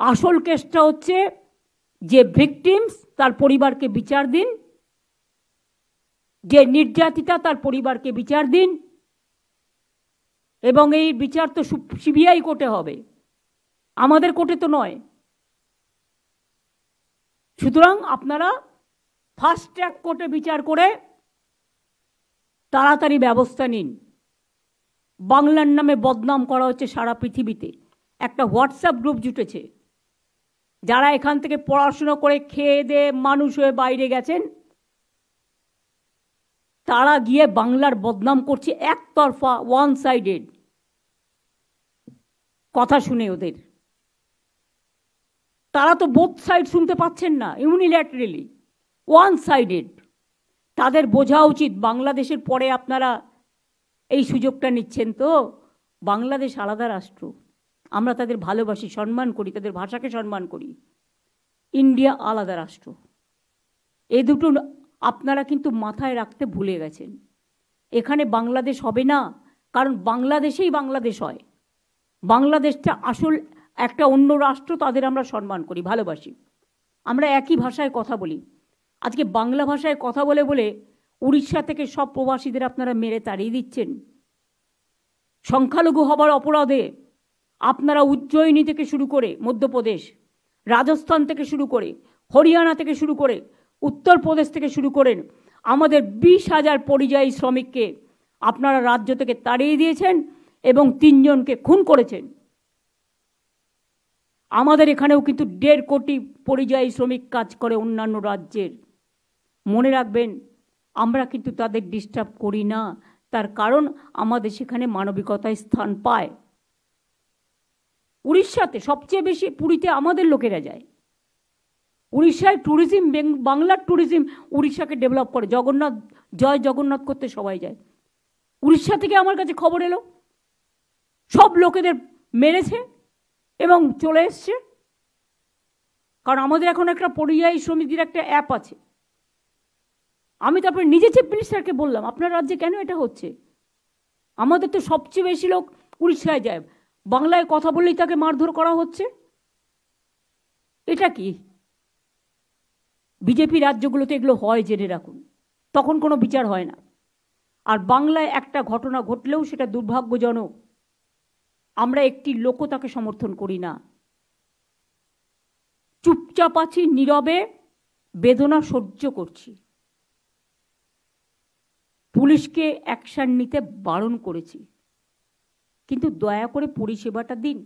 আসল কেসটা হচ্ছে যে ভিকটিমস তার পরিবারকে বিচার দিন, যে নির্যাতিতা তার পরিবারকে বিচার দিন, এবং এই বিচার তো সিবিআই কোর্টে হবে, আমাদের কোর্টে তো নয়। সুতরাং আপনারা ফাস্ট ট্র্যাক কোর্টে বিচার করে তাড়াতাড়ি ব্যবস্থা নিন। বাংলার নামে বদনাম করা হচ্ছে সারা পৃথিবীতে। একটা হোয়াটসঅ্যাপ গ্রুপ জুটেছে, যারা এখান থেকে পড়াশুনো করে খেয়ে দিয়ে মানুষ হয়ে বাইরে গেছেন, তারা গিয়ে বাংলার বদনাম করছে একতরফা, ওয়ান সাইডেড কথা শুনে ওদের। তারা তো বোথ সাইড শুনতে পাচ্ছেন না, ইউনিল্যাটারালি, ওয়ান সাইডেড। তাদের বোঝা উচিত বাংলাদেশের পরে আপনারা এই সুযোগটা নিচ্ছেন। তো বাংলাদেশ আলাদা রাষ্ট্র, আমরা তাদের ভালোবাসি, সম্মান করি, তাদের ভাষাকে সম্মান করি। ইন্ডিয়া আলাদা রাষ্ট্র। এ দুটো আপনারা কিন্তু মাথায় রাখতে ভুলে গেছেন। এখানে বাংলাদেশ হবে না, কারণ বাংলাদেশেই বাংলাদেশ হয়। বাংলাদেশটা আসল একটা অন্য রাষ্ট্র, তাদের আমরা সম্মান করি, ভালোবাসি, আমরা একই ভাষায় কথা বলি। আজকে বাংলা ভাষায় কথা বলে বলে উড়িষ্যা থেকে সব প্রবাসীদের আপনারা মেরে তাড়িয়ে দিচ্ছেন। সংখ্যালঘু হবার অপরাধে আপনারা উজ্জয়িনী থেকে শুরু করে মধ্যপ্রদেশ, রাজস্থান থেকে শুরু করে, হরিয়ানা থেকে শুরু করে, উত্তরপ্রদেশ থেকে শুরু করেন, আমাদের 20,000 পরিযায়ী শ্রমিককে আপনারা রাজ্য থেকে তাড়িয়ে দিয়েছেন এবং 3 জনকে খুন করেছেন। আমাদের এখানেও কিন্তু 1.5 কোটি পরিযায়ী শ্রমিক কাজ করে অন্যান্য রাজ্যের। মনে রাখবেন, আমরা কিন্তু তাদের ডিস্টার্ব করি না, তার কারণ আমাদের সেখানে মানবিকতায় স্থান পায়। উড়িষ্যাতে সবচেয়ে বেশি, পুরীতে আমাদের লোকেরা যায়। উড়িষ্যায় ট্যুরিজম, বাংলার ট্যুরিজম উড়িষ্যাকে ডেভেলপ করে। জগন্নাথ, জয় জগন্নাথ করতে সবাই যায়। উড়িষ্যা থেকে আমার কাছে খবর এলো সব লোকেদের মেরেছে এবং চলে এসছে। কারণ আমাদের এখন একটা পরিযায়ী শ্রমিকদের একটা অ্যাপ আছে। আমি তারপরে নিজে চিফ মিনিস্টারকে বললাম, আপনার রাজ্যে কেন এটা হচ্ছে? আমাদের তো সবচেয়ে বেশি লোক উড়িষ্যায় যায়, বাংলায় কথা বললেই তাকে মারধর করা হচ্ছে। এটা কি? বিজেপি রাজ্যগুলোতে এগুলো হয়, জেনে রাখুন, তখন কোনো বিচার হয় না। আর বাংলায় একটা ঘটনা ঘটলেও সেটা দুর্ভাগ্যজনক, আমরা একটি লোকও তাকে সমর্থন করি না। চুপচাপ আছি, নীরবে বেদনা সহ্য করছি। পুলিশকে অ্যাকশন নিতে বারণ করেছি, কিন্তু দয়া করে পরিষেবাটা দিন।